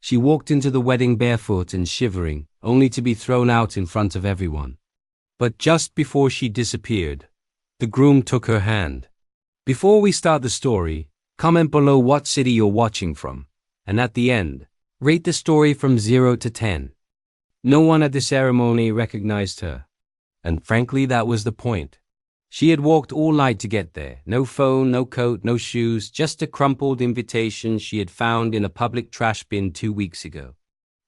She walked into the wedding barefoot and shivering, only to be thrown out in front of everyone. But just before she disappeared, the groom took her hand. Before we start the story, comment below what city you're watching from, and at the end, rate the story from 0 to 10. No one at the ceremony recognized her. And frankly, that was the point. She had walked all night to get there. No phone, no coat, no shoes, just a crumpled invitation she had found in a public trash bin 2 weeks ago.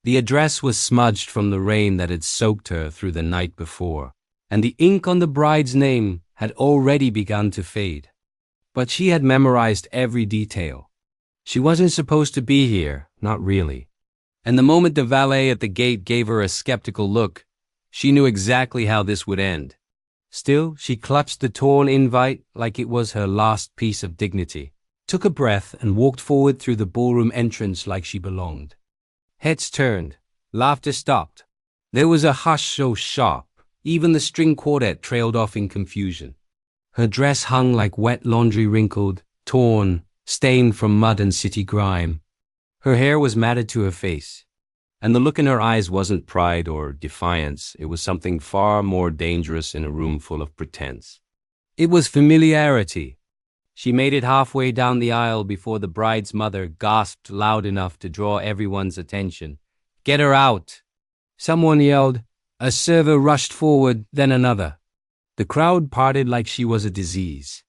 The address was smudged from the rain that had soaked her through the night before, and the ink on the bride's name had already begun to fade. But she had memorized every detail. She wasn't supposed to be here, not really. And the moment the valet at the gate gave her a skeptical look, she knew exactly how this would end. Still, she clutched the torn invite like it was her last piece of dignity, took a breath and walked forward through the ballroom entrance like she belonged. Heads turned, laughter stopped. There was a hush so sharp, even the string quartet trailed off in confusion. Her dress hung like wet laundry, wrinkled, torn, stained from mud and city grime. Her hair was matted to her face, and the look in her eyes wasn't pride or defiance. It was something far more dangerous in a room full of pretense. It was familiarity. She made it halfway down the aisle before the bride's mother gasped loud enough to draw everyone's attention. "Get her out!" Someone yelled. A server rushed forward, then another. The crowd parted like she was a disease.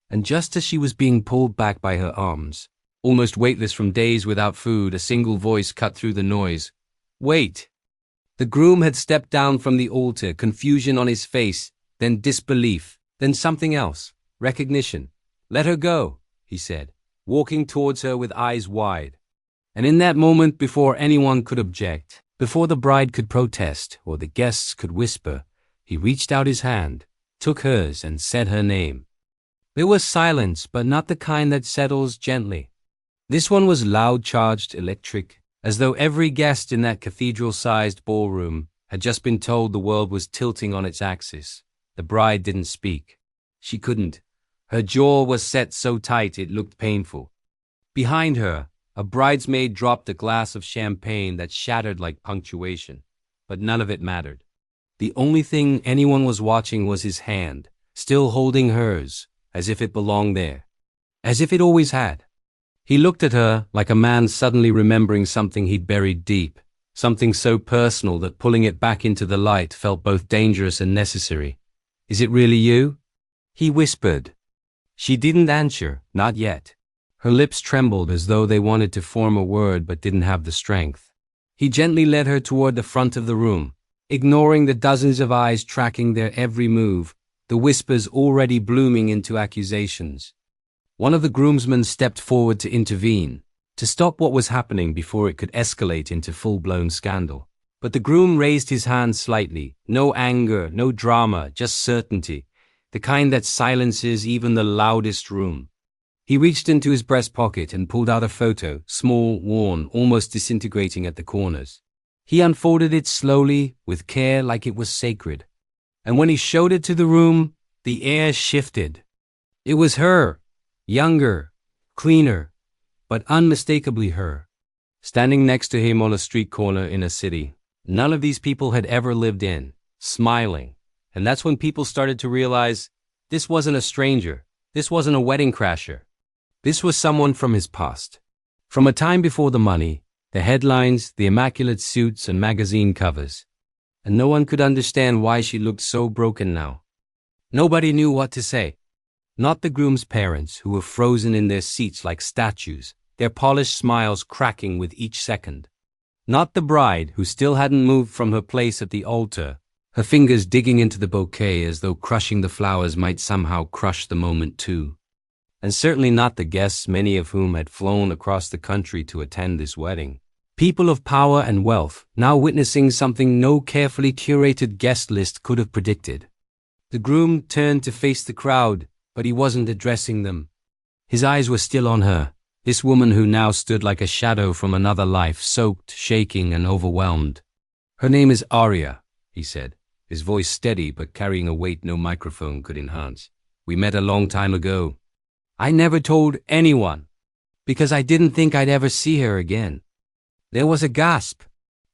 And just as she was being pulled back by her arms, almost weightless from days without food, a single voice cut through the noise. "Wait!" The groom had stepped down from the altar, confusion on his face, then disbelief, then something else, recognition. "Let her go," he said, walking towards her with eyes wide. And in that moment, before anyone could object, before the bride could protest or the guests could whisper, he reached out his hand, took hers and said her name. There was silence, but not the kind that settles gently. This one was loud, charged, electric, as though every guest in that cathedral-sized ballroom had just been told the world was tilting on its axis. The bride didn't speak. She couldn't. Her jaw was set so tight it looked painful. Behind her, a bridesmaid dropped a glass of champagne that shattered like punctuation, but none of it mattered. The only thing anyone was watching was his hand, still holding hers, as if it belonged there, as if it always had. He looked at her like a man suddenly remembering something he'd buried deep, something so personal that pulling it back into the light felt both dangerous and necessary. "Is it really you?" he whispered. She didn't answer, not yet. Her lips trembled as though they wanted to form a word but didn't have the strength. He gently led her toward the front of the room, ignoring the dozens of eyes tracking their every move, the whispers already blooming into accusations. One of the groomsmen stepped forward to intervene, to stop what was happening before it could escalate into full-blown scandal. But the groom raised his hand slightly. No anger, no drama, just certainty, the kind that silences even the loudest room. He reached into his breast pocket and pulled out a photo, small, worn, almost disintegrating at the corners. He unfolded it slowly, with care, like it was sacred. And when he showed it to the room, the air shifted. It was her, younger, cleaner, but unmistakably her, standing next to him on a street corner in a city none of these people had ever lived in, smiling. And that's when people started to realize this wasn't a stranger, this wasn't a wedding crasher. This was someone from his past, from a time before the money, the headlines, the immaculate suits and magazine covers. And no one could understand why she looked so broken now. Nobody knew what to say. Not the groom's parents, who were frozen in their seats like statues, their polished smiles cracking with each second. Not the bride, who still hadn't moved from her place at the altar, her fingers digging into the bouquet as though crushing the flowers might somehow crush the moment too. And certainly not the guests, many of whom had flown across the country to attend this wedding. People of power and wealth, now witnessing something no carefully curated guest list could have predicted. The groom turned to face the crowd, but he wasn't addressing them. His eyes were still on her, this woman who now stood like a shadow from another life, soaked, shaking, and overwhelmed. "Her name is Aria," he said, his voice steady but carrying a weight no microphone could enhance. "We met a long time ago. I never told anyone, because I didn't think I'd ever see her again. There was a gasp.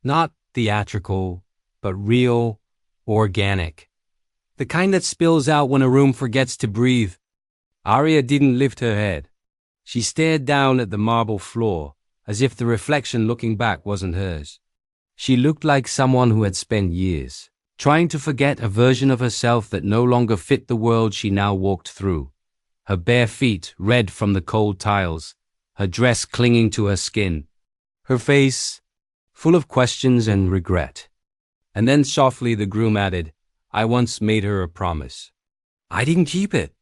Not theatrical, but real, organic. The kind that spills out when a room forgets to breathe. Arya didn't lift her head. She stared down at the marble floor, as if the reflection looking back wasn't hers. She looked like someone who had spent years trying to forget a version of herself that no longer fit the world she now walked through. Her bare feet red from the cold tiles, her dress clinging to her skin, her face full of questions and regret. And then softly the groom added, I once made her a promise. I didn't keep it.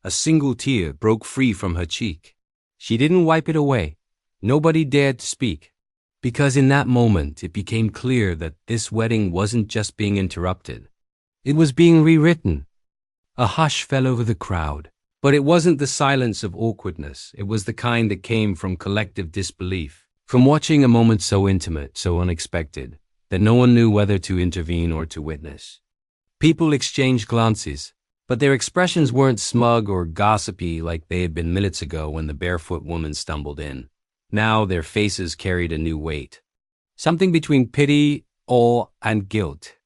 A single tear broke free from her cheek. She didn't wipe it away. Nobody dared to speak. Because in that moment it became clear that this wedding wasn't just being interrupted. It was being rewritten. A hush fell over the crowd. But it wasn't the silence of awkwardness. It was the kind that came from collective disbelief. From watching a moment so intimate, so unexpected, that no one knew whether to intervene or to witness. People exchanged glances, but their expressions weren't smug or gossipy like they had been minutes ago when the barefoot woman stumbled in. Now their faces carried a new weight. Something between pity, awe, and guilt.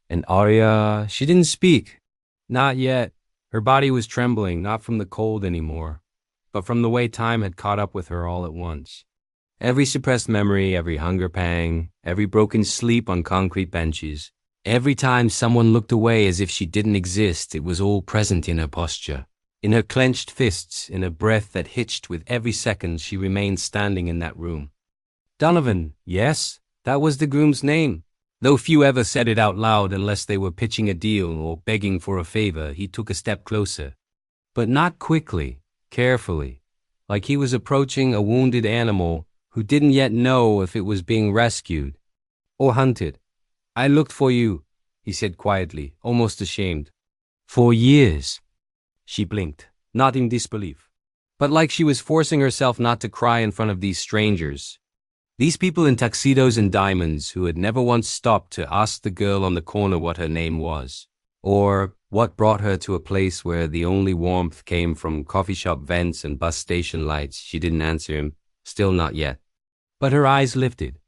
And Arya, she didn't speak. Not yet. Her body was trembling, not from the cold anymore, but from the way time had caught up with her all at once. Every suppressed memory, every hunger pang, every broken sleep on concrete benches, every time someone looked away as if she didn't exist, it was all present in her posture. In her clenched fists, in a breath that hitched with every second she remained standing in that room. Donovan, yes, that was the groom's name. Though few ever said it out loud unless they were pitching a deal or begging for a favor, he took a step closer. But not quickly, carefully, like he was approaching a wounded animal who didn't yet know if it was being rescued or hunted. I looked for you, he said quietly, almost ashamed. For years. She blinked, not in disbelief, but like she was forcing herself not to cry in front of these strangers. These people in tuxedos and diamonds who had never once stopped to ask the girl on the corner what her name was, or what brought her to a place where the only warmth came from coffee shop vents and bus station lights. She didn't answer him, still not yet. But her eyes lifted.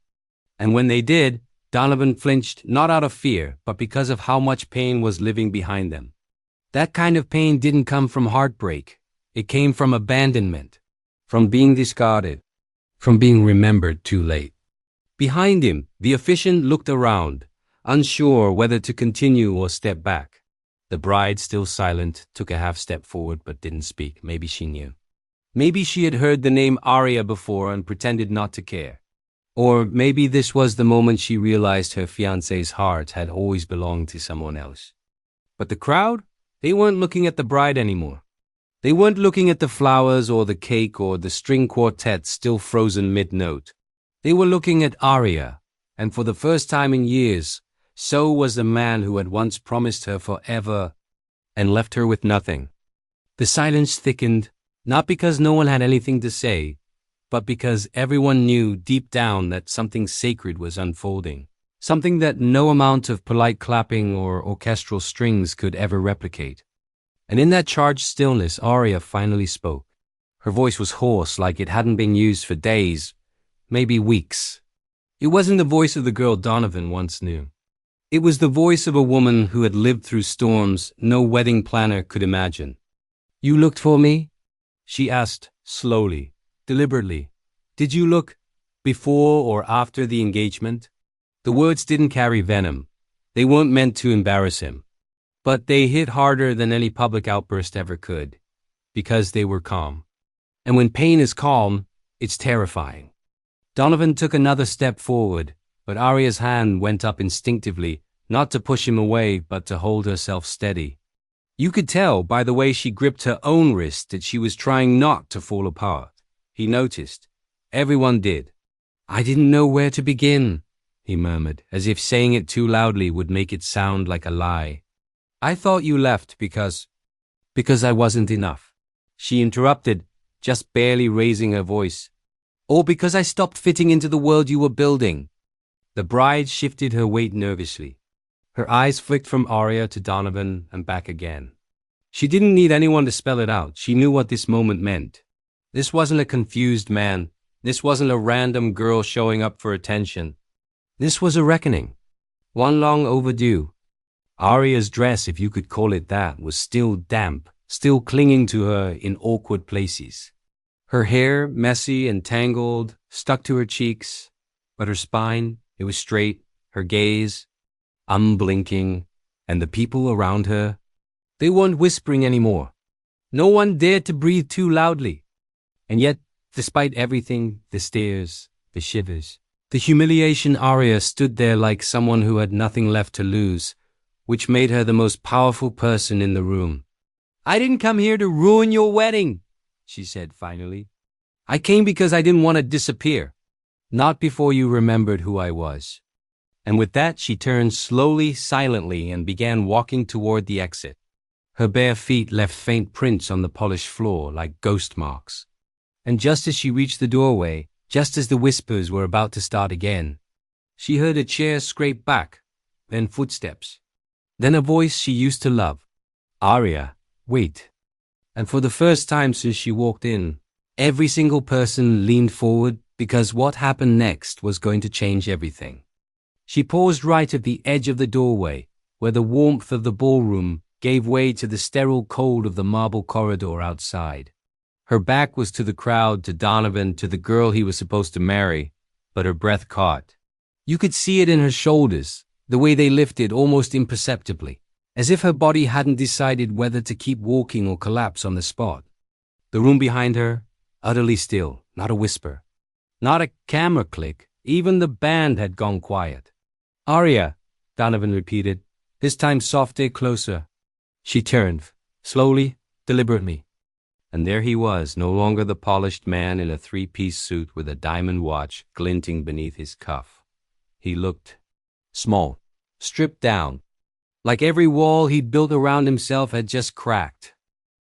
And when they did, Donovan flinched not out of fear, but because of how much pain was living behind them. That kind of pain didn't come from heartbreak. It came from abandonment, from being discarded, from being remembered too late. Behind him, the officiant looked around, unsure whether to continue or step back. The bride, still silent, took a half step forward but didn't speak. Maybe she knew. Maybe she had heard the name Arya before and pretended not to care. Or maybe this was the moment she realized her fiancé's heart had always belonged to someone else. But the crowd? They weren't looking at the bride anymore. They weren't looking at the flowers or the cake or the string quartet still frozen mid-note. They were looking at Arya, and for the first time in years, so was the man who had once promised her forever and left her with nothing. The silence thickened, not because no one had anything to say, but because everyone knew deep down that something sacred was unfolding. Something that no amount of polite clapping or orchestral strings could ever replicate. And in that charged stillness, Arya finally spoke. Her voice was hoarse, like it hadn't been used for days, maybe weeks. It wasn't the voice of the girl Donovan once knew. It was the voice of a woman who had lived through storms no wedding planner could imagine. You looked for me? She asked, slowly, deliberately. Did you look before or after the engagement? The words didn't carry venom. They weren't meant to embarrass him. But they hit harder than any public outburst ever could, because they were calm. And when pain is calm, it's terrifying. Donovan took another step forward, but Arya's hand went up instinctively, not to push him away, but to hold herself steady. You could tell by the way she gripped her own wrist that she was trying not to fall apart. He noticed. Everyone did. I didn't know where to begin, he murmured, as if saying it too loudly would make it sound like a lie. I thought you left because I wasn't enough. She interrupted, just barely raising her voice. Or because I stopped fitting into the world you were building. The bride shifted her weight nervously. Her eyes flicked from Arya to Donovan and back again. She didn't need anyone to spell it out. She knew what this moment meant. This wasn't a confused man. This wasn't a random girl showing up for attention. This was a reckoning. One long overdue. Arya's dress, if you could call it that, was still damp, still clinging to her in awkward places. Her hair, messy and tangled, stuck to her cheeks, but her spine, it was straight, her gaze, unblinking, and the people around her, they weren't whispering anymore. No one dared to breathe too loudly. And yet, despite everything, the stares, the shivers, the humiliation, Arya stood there like someone who had nothing left to lose, which made her the most powerful person in the room. "I didn't come here to ruin your wedding," she said finally. "I came because I didn't want to disappear. Not before you remembered who I was." And with that, she turned slowly, silently, and began walking toward the exit. Her bare feet left faint prints on the polished floor like ghost marks. And just as she reached the doorway, just as the whispers were about to start again, she heard a chair scrape back, then footsteps. Then a voice she used to love. "Arya, wait." And for the first time since she walked in, every single person leaned forward because what happened next was going to change everything. She paused right at the edge of the doorway, where the warmth of the ballroom gave way to the sterile cold of the marble corridor outside. Her back was to the crowd, to Donovan, to the girl he was supposed to marry, but her breath caught. You could see it in her shoulders, the way they lifted almost imperceptibly, as if her body hadn't decided whether to keep walking or collapse on the spot. The room behind her, utterly still, not a whisper, not a camera click, even the band had gone quiet. "Arya," Donovan repeated, this time softer, closer. She turned, slowly, deliberately. And there he was, no longer the polished man in a three-piece suit with a diamond watch glinting beneath his cuff. He looked small, stripped down, like every wall he'd built around himself had just cracked.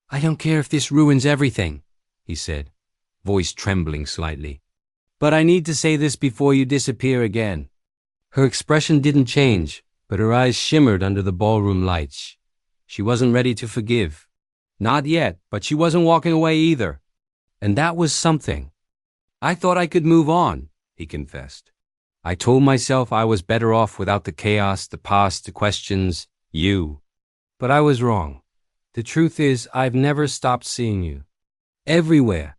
"I don't care if this ruins everything," he said, voice trembling slightly. "But I need to say this before you disappear again." Her expression didn't change, but her eyes shimmered under the ballroom lights. She wasn't ready to forgive. Not yet, but she wasn't walking away either. And that was something. "I thought I could move on," he confessed. "I told myself I was better off without the chaos, the past, the questions, you. But I was wrong. The truth is, I've never stopped seeing you. Everywhere.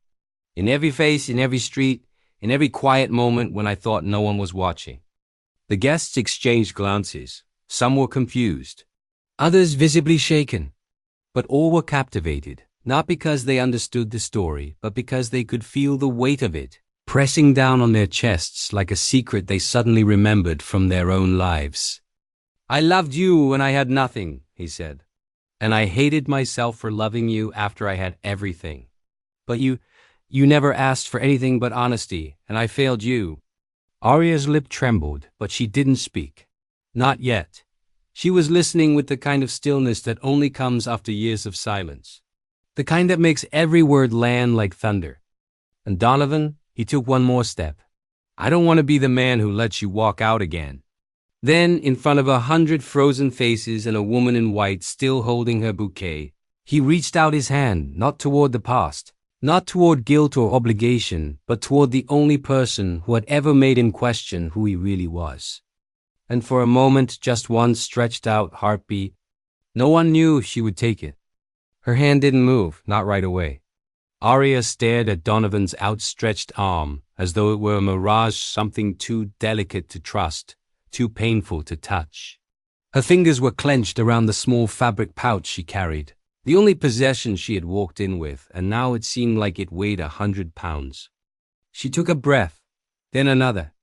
In every face, in every street, in every quiet moment when I thought no one was watching." The guests exchanged glances. Some were confused, others visibly shaken. But all were captivated, not because they understood the story, but because they could feel the weight of it, pressing down on their chests like a secret they suddenly remembered from their own lives. "I loved you when I had nothing," he said. "And I hated myself for loving you after I had everything. But you never asked for anything but honesty, and I failed you." Arya's lip trembled, but she didn't speak. Not yet. She was listening with the kind of stillness that only comes after years of silence. The kind that makes every word land like thunder. And Donovan, he took one more step. "I don't want to be the man who lets you walk out again." Then, in front of 100 frozen faces and a woman in white still holding her bouquet, he reached out his hand, not toward the past, not toward guilt or obligation, but toward the only person who had ever made him question who he really was. And for a moment, just one stretched out heartbeat, no one knew if she would take it. Her hand didn't move, not right away. Arya stared at Donovan's outstretched arm, as though it were a mirage, something too delicate to trust, too painful to touch. Her fingers were clenched around the small fabric pouch she carried, the only possession she had walked in with, and now it seemed like it weighed 100 pounds. She took a breath, then another.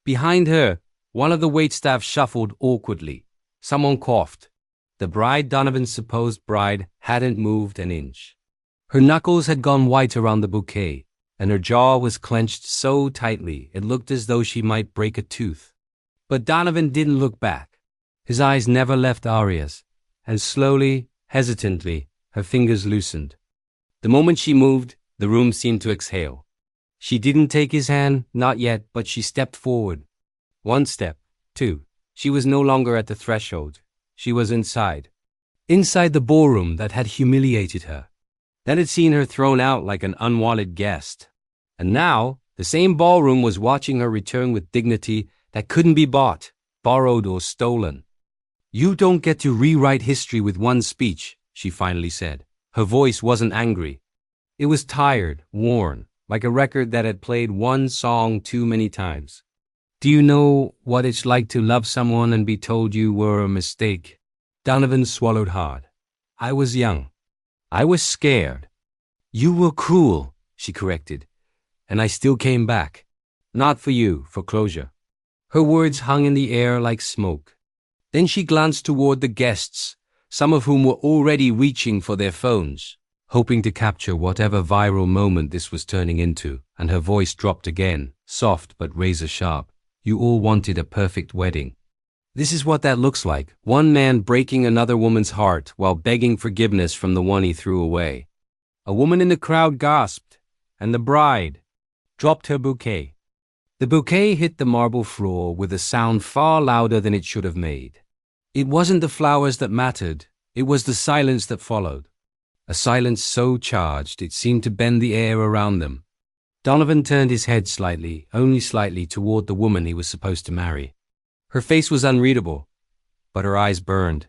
Behind her, one of the waitstaff shuffled awkwardly. Someone coughed. The bride, Donovan's supposed bride, hadn't moved an inch. Her knuckles had gone white around the bouquet, and her jaw was clenched so tightly it looked as though she might break a tooth. But Donovan didn't look back. His eyes never left Arya's, and slowly, hesitantly, her fingers loosened. The moment she moved, the room seemed to exhale. She didn't take his hand, not yet, but she stepped forward. One step, two. She was no longer at the threshold. She was inside. Inside the ballroom that had humiliated her, that had seen her thrown out like an unwanted guest. And now, The same ballroom was watching her return with dignity that couldn't be bought, borrowed, or stolen. "You don't get to rewrite history with one speech," she finally said. Her voice wasn't angry. It was tired, worn, like a record that had played one song too many times. "Do you know what it's like to love someone and be told you were a mistake?" Donovan swallowed hard. "I was young. I was scared." "You were cruel," she corrected, "and I still came back. Not for you, for closure." Her words hung in the air like smoke. Then she glanced toward the guests, some of whom were already reaching for their phones, hoping to capture whatever viral moment this was turning into, and her voice dropped again, soft but razor sharp. "You all wanted a perfect wedding. This is what that looks like, one man breaking another woman's heart while begging forgiveness from the one he threw away." A woman in the crowd gasped, and the bride dropped her bouquet. The bouquet hit the marble floor with a sound far louder than it should have made. It wasn't the flowers that mattered, it was the silence that followed. A silence so charged it seemed to bend the air around them. Donovan turned his head slightly, only slightly, toward the woman he was supposed to marry. Her face was unreadable, but her eyes burned,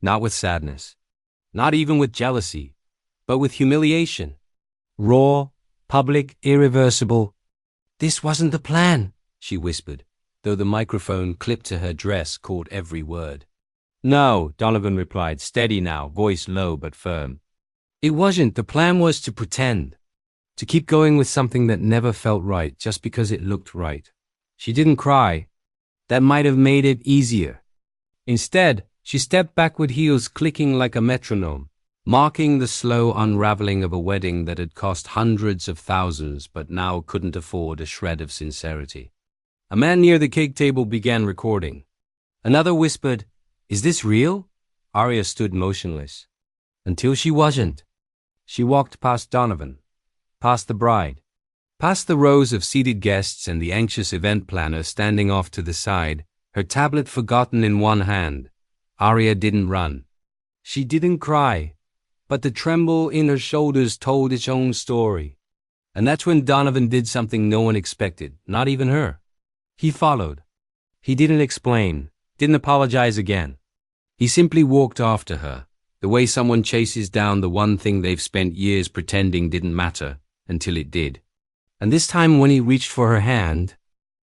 not with sadness, not even with jealousy, but with humiliation. Raw, public, irreversible. "This wasn't the plan," she whispered, though the microphone clipped to her dress caught every word. "No," Donovan replied, steady now, voice low but firm. "It wasn't. The plan was to pretend. To keep going with something that never felt right just because it looked right." She didn't cry. That might have made it easier. Instead, she stepped back with heels clicking like a metronome, marking the slow unraveling of a wedding that had cost hundreds of thousands but now couldn't afford a shred of sincerity. A man near the cake table began recording. Another whispered, "Is this real?" Arya stood motionless. Until she wasn't. She walked past Donovan, past the bride, past the rows of seated guests and the anxious event planner standing off to the side, her tablet forgotten in one hand. Arya didn't run. She didn't cry, but the tremble in her shoulders told its own story. And that's when Donovan did something no one expected, not even her. He followed. He didn't explain, didn't apologize again. He simply walked after her, the way someone chases down the one thing they've spent years pretending didn't matter, until it did. And this time when he reached for her hand,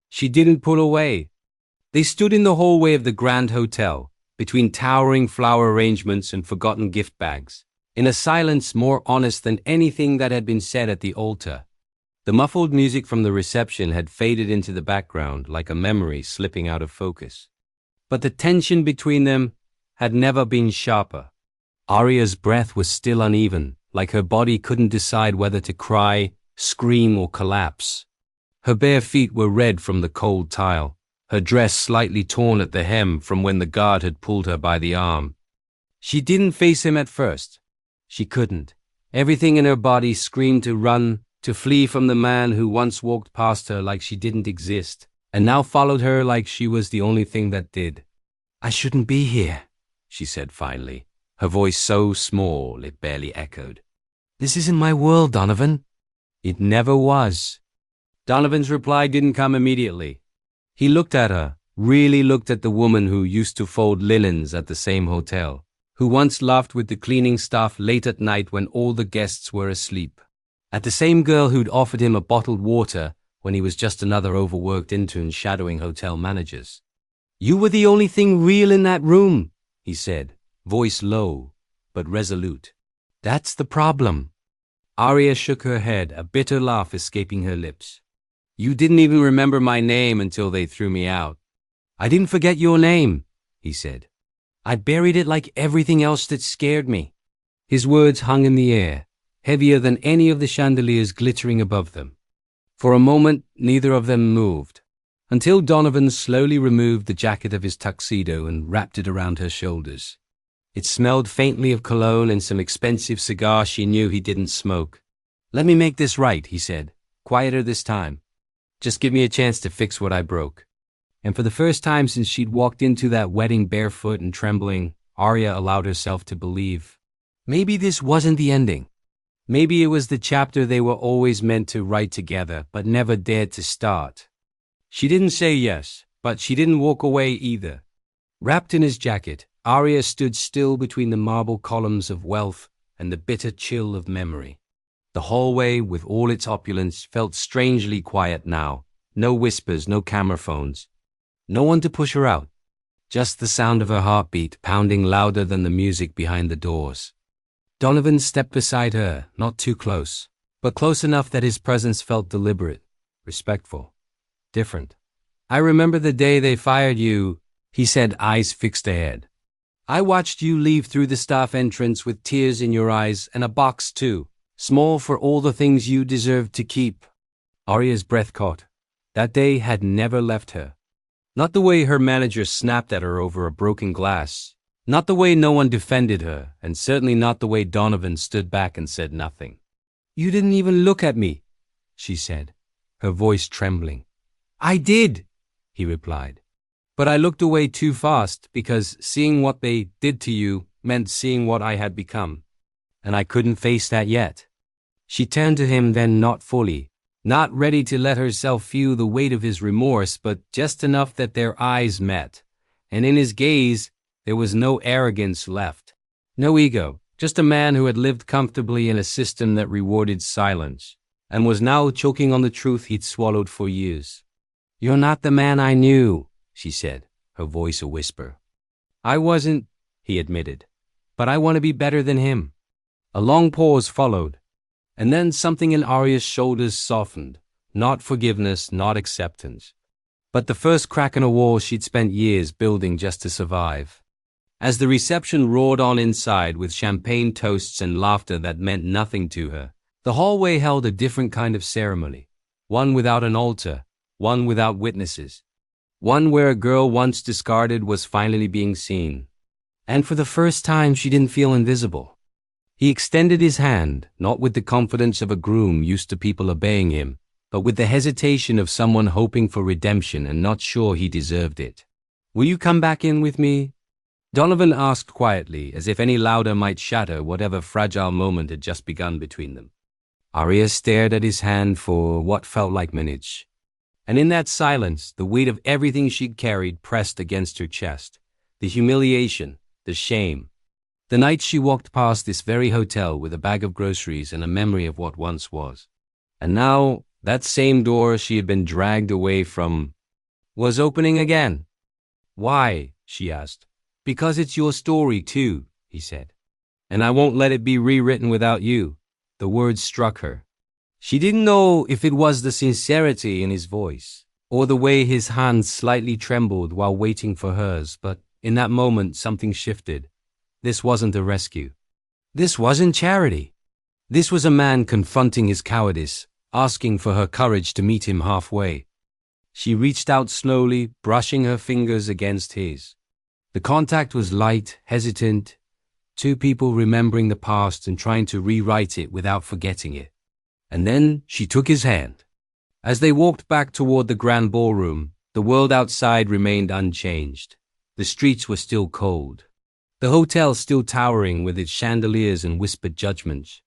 she didn't pull away. They stood in the hallway of the Grand Hotel, between towering flower arrangements and forgotten gift bags, in a silence more honest than anything that had been said at the altar. The muffled music from the reception had faded into the background like a memory slipping out of focus. But the tension between them had never been sharper. Arya's breath was still uneven, like her body couldn't decide whether to cry, scream, or collapse. Her bare feet were red from the cold tile, her dress slightly torn at the hem from when the guard had pulled her by the arm. She didn't face him at first. She couldn't. Everything in her body screamed to run, to flee from the man who once walked past her like she didn't exist, and now followed her like she was the only thing that did. "I shouldn't be here," she said finally, her voice so small it barely echoed. "This isn't my world, Donovan." "It never was." Donovan's reply didn't come immediately. He looked at her, really looked at the woman who used to fold linens at the same hotel, who once laughed with the cleaning staff late at night when all the guests were asleep, at the same girl who'd offered him a bottled water when he was just another overworked intern shadowing hotel managers. "You were the only thing real in that room," he said, voice low, but resolute. "That's the problem." Arya shook her head, a bitter laugh escaping her lips. "You didn't even remember my name until they threw me out." "I didn't forget your name," he said. "I buried it like everything else that scared me." His words hung in the air, heavier than any of the chandeliers glittering above them. For a moment, neither of them moved, until Donovan slowly removed the jacket of his tuxedo and wrapped it around her shoulders. It smelled faintly of cologne and some expensive cigar she knew he didn't smoke. "Let me make this right," he said, quieter this time. "Just give me a chance to fix what I broke." And for the first time since she'd walked into that wedding barefoot and trembling, Arya allowed herself to believe. Maybe this wasn't the ending. Maybe it was the chapter they were always meant to write together, but never dared to start. She didn't say yes, but she didn't walk away either. Wrapped in his jacket, Arya stood still between the marble columns of wealth and the bitter chill of memory. The hallway, with all its opulence, felt strangely quiet now. No whispers, no camera phones. No one to push her out. Just the sound of her heartbeat pounding louder than the music behind the doors. Donovan stepped beside her, not too close, but close enough that his presence felt deliberate, respectful, different. "I remember the day they fired you," he said, eyes fixed ahead. "I watched you leave through the staff entrance with tears in your eyes and a box too, small for all the things you deserved to keep." Arya's breath caught. That day had never left her. Not the way her manager snapped at her over a broken glass. Not the way no one defended her, and certainly not the way Donovan stood back and said nothing. "You didn't even look at me," she said, her voice trembling. "I did," he replied. "But I looked away too fast because seeing what they did to you meant seeing what I had become. And I couldn't face that yet." She turned to him then, not fully, not ready to let herself feel the weight of his remorse, but just enough that their eyes met. And in his gaze, there was no arrogance left. No ego, just a man who had lived comfortably in a system that rewarded silence, and was now choking on the truth he'd swallowed for years. "You're not the man I knew," she said, her voice a whisper. "I wasn't," he admitted, "but I want to be better than him." A long pause followed, and then something in Arya's shoulders softened. Not forgiveness, not acceptance, but the first crack in a wall she'd spent years building just to survive. As the reception roared on inside with champagne toasts and laughter that meant nothing to her, the hallway held a different kind of ceremony. One without an altar, one without witnesses. One where a girl once discarded was finally being seen. And for the first time she didn't feel invisible. He extended his hand, not with the confidence of a groom used to people obeying him, but with the hesitation of someone hoping for redemption and not sure he deserved it. "Will you come back in with me?" Donovan asked quietly, as if any louder might shatter whatever fragile moment had just begun between them. Arya stared at his hand for what felt like minutes. And in that silence, the weight of everything she'd carried pressed against her chest. The humiliation, the shame. The night she walked past this very hotel with a bag of groceries and a memory of what once was. And now, that same door she had been dragged away from was opening again. "Why?" she asked. "Because it's your story too," he said. "And I won't let it be rewritten without you." The words struck her. She didn't know if it was the sincerity in his voice, or the way his hand slightly trembled while waiting for hers, but in that moment something shifted. This wasn't a rescue. This wasn't charity. This was a man confronting his cowardice, asking for her courage to meet him halfway. She reached out slowly, brushing her fingers against his. The contact was light, hesitant, two people remembering the past and trying to rewrite it without forgetting it. And then she took his hand. As they walked back toward the grand ballroom, the world outside remained unchanged. The streets were still cold. The hotel still towering with its chandeliers and whispered judgments.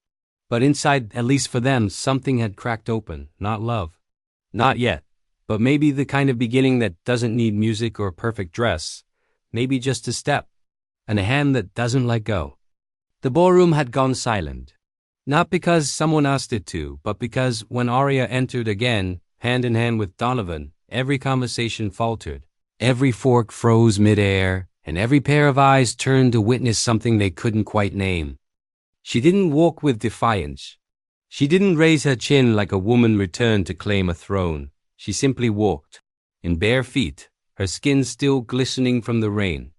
But inside, at least for them, something had cracked open. Not love. Not yet. But maybe the kind of beginning that doesn't need music or a perfect dress. Maybe just a step. And a hand that doesn't let go. The ballroom had gone silent. Not because someone asked it to, but because when Arya entered again, hand in hand with Donovan, every conversation faltered. Every fork froze midair, and every pair of eyes turned to witness something they couldn't quite name. She didn't walk with defiance. She didn't raise her chin like a woman returned to claim a throne. She simply walked, in bare feet, her skin still glistening from the rain,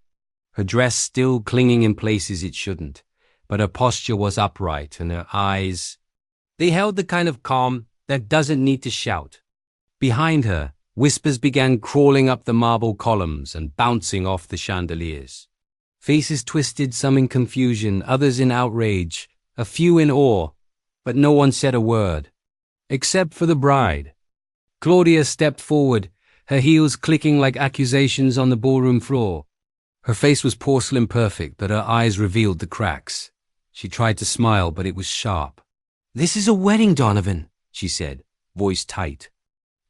her dress still clinging in places it shouldn't, but her posture was upright and her eyes, they held the kind of calm that doesn't need to shout. Behind her, whispers began crawling up the marble columns and bouncing off the chandeliers. Faces twisted, some in confusion, others in outrage, a few in awe, but no one said a word, except for the bride. Claudia stepped forward, her heels clicking like accusations on the ballroom floor. Her face was porcelain perfect, but her eyes revealed the cracks. She tried to smile, but it was sharp. This is a wedding, Donovan, she said, voice tight.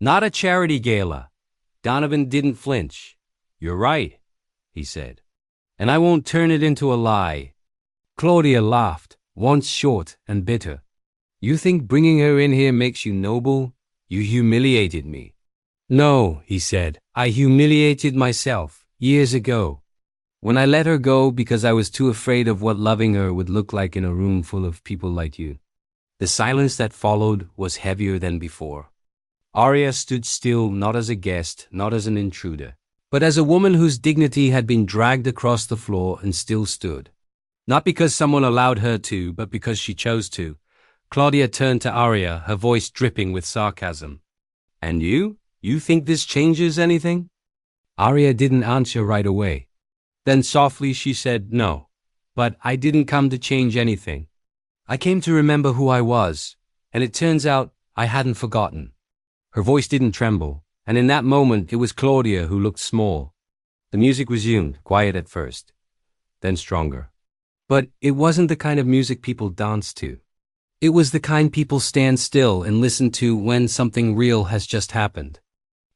Not a charity gala. Donovan didn't flinch. You're right, he said. And I won't turn it into a lie. Claudia laughed, once short and bitter. You think bringing her in here makes you noble? You humiliated me. No, he said, I humiliated myself, years ago. When I let her go because I was too afraid of what loving her would look like in a room full of people like you. The silence that followed was heavier than before. Arya stood still, not as a guest, not as an intruder, but as a woman whose dignity had been dragged across the floor and still stood. Not because someone allowed her to, but because she chose to. Claudia turned to Arya, her voice dripping with sarcasm. And you? You think this changes anything? Arya didn't answer right away. Then softly she said, no, but I didn't come to change anything. I came to remember who I was, and it turns out I hadn't forgotten. Her voice didn't tremble, and in that moment it was Claudia who looked small. The music resumed, quiet at first, then stronger. But it wasn't the kind of music people dance to. It was the kind people stand still and listen to when something real has just happened.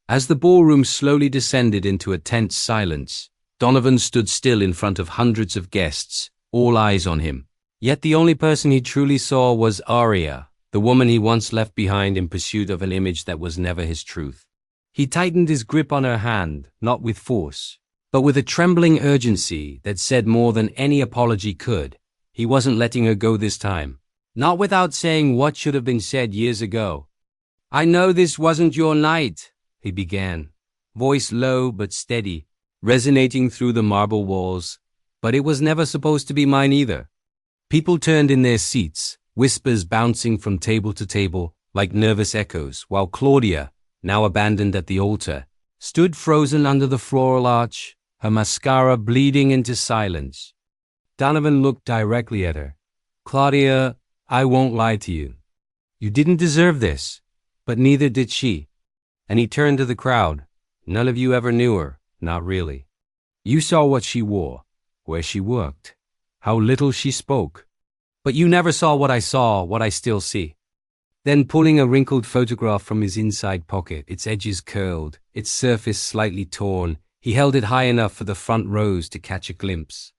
As the ballroom slowly descended into a tense silence, Donovan stood still in front of hundreds of guests, all eyes on him. Yet the only person he truly saw was Arya, the woman he once left behind in pursuit of an image that was never his truth. He tightened his grip on her hand, not with force, but with a trembling urgency that said more than any apology could. He wasn't letting her go this time. Not without saying what should have been said years ago. I know this wasn't your night, he began, voice low but steady, resonating through the marble walls, but it was never supposed to be mine either. People turned in their seats, whispers bouncing from table to table like nervous echoes, while Claudia, now abandoned at the altar, stood frozen under the floral arch, her mascara bleeding into silence. Donovan looked directly at her. Claudia, I won't lie to you. You didn't deserve this, but neither did she. And he turned to the crowd. None of you ever knew her, not really. You saw what she wore, where she worked, how little she spoke. But you never saw what I saw, what I still see. Then pulling a wrinkled photograph from his inside pocket, its edges curled, its surface slightly torn, he held it high enough for the front rows to catch a glimpse.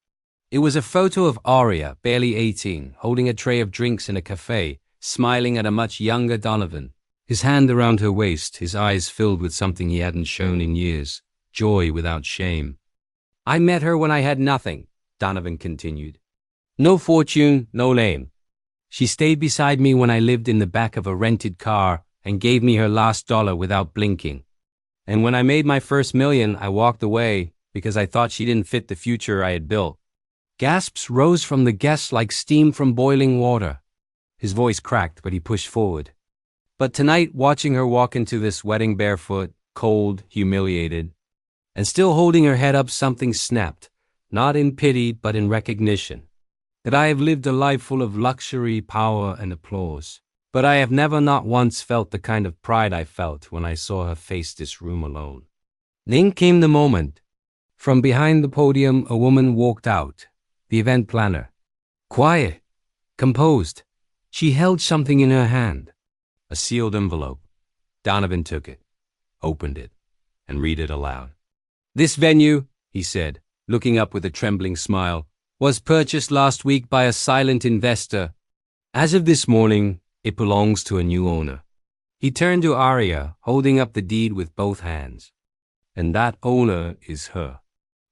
It was a photo of Arya, barely 18, holding a tray of drinks in a cafe, smiling at a much younger Donovan, his hand around her waist, his eyes filled with something he hadn't shown in years, joy without shame. I met her when I had nothing, Donovan continued. No fortune, no name. She stayed beside me when I lived in the back of a rented car and gave me her last dollar without blinking. And when I made my first million, I walked away because I thought she didn't fit the future I had built. Gasps rose from the guests like steam from boiling water. His voice cracked, but he pushed forward. But tonight, watching her walk into this wedding barefoot, cold, humiliated, and still holding her head up, something snapped, not in pity, but in recognition. That I have lived a life full of luxury, power, and applause. But I have never not once felt the kind of pride I felt when I saw her face this room alone. Then came the moment. From behind the podium, a woman walked out. The event planner. Quiet, composed. She held something in her hand. A sealed envelope. Donovan took it, opened it, and read it aloud. This venue, he said, looking up with a trembling smile, was purchased last week by a silent investor. As of this morning, it belongs to a new owner. He turned to Arya, holding up the deed with both hands. And that owner is her.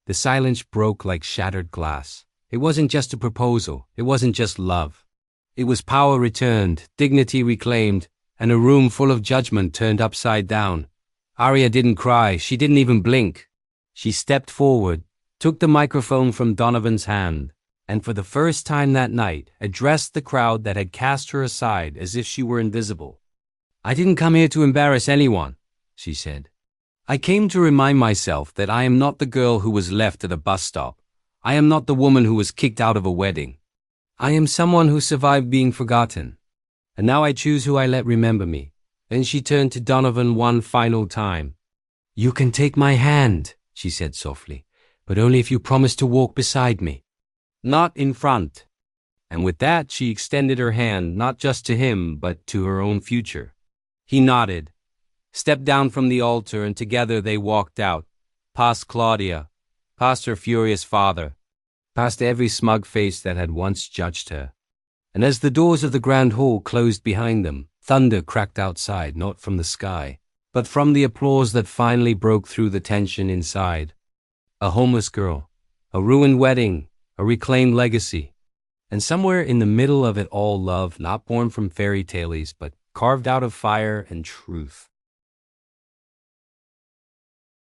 The silence broke like shattered glass. It wasn't just a proposal. It wasn't just love. It was power returned, dignity reclaimed, and a room full of judgment turned upside down. Arya didn't cry. She didn't even blink. She stepped forward, took the microphone from Donovan's hand, and for the first time that night, addressed the crowd that had cast her aside as if she were invisible. I didn't come here to embarrass anyone, she said. I came to remind myself that I am not the girl who was left at a bus stop. I am not the woman who was kicked out of a wedding. I am someone who survived being forgotten. And now I choose who I let remember me. Then she turned to Donovan one final time. You can take my hand, she said softly, but only if you promise to walk beside me. Not in front. And with that, she extended her hand not just to him, but to her own future. He nodded, stepped down from the altar, and together they walked out, past Claudia, past her furious father, past every smug face that had once judged her. And as the doors of the grand hall closed behind them, thunder cracked outside, not from the sky, but from the applause that finally broke through the tension inside. A homeless girl, a ruined wedding, a reclaimed legacy. And somewhere in the middle of it all, love, not born from fairy tales, but carved out of fire and truth.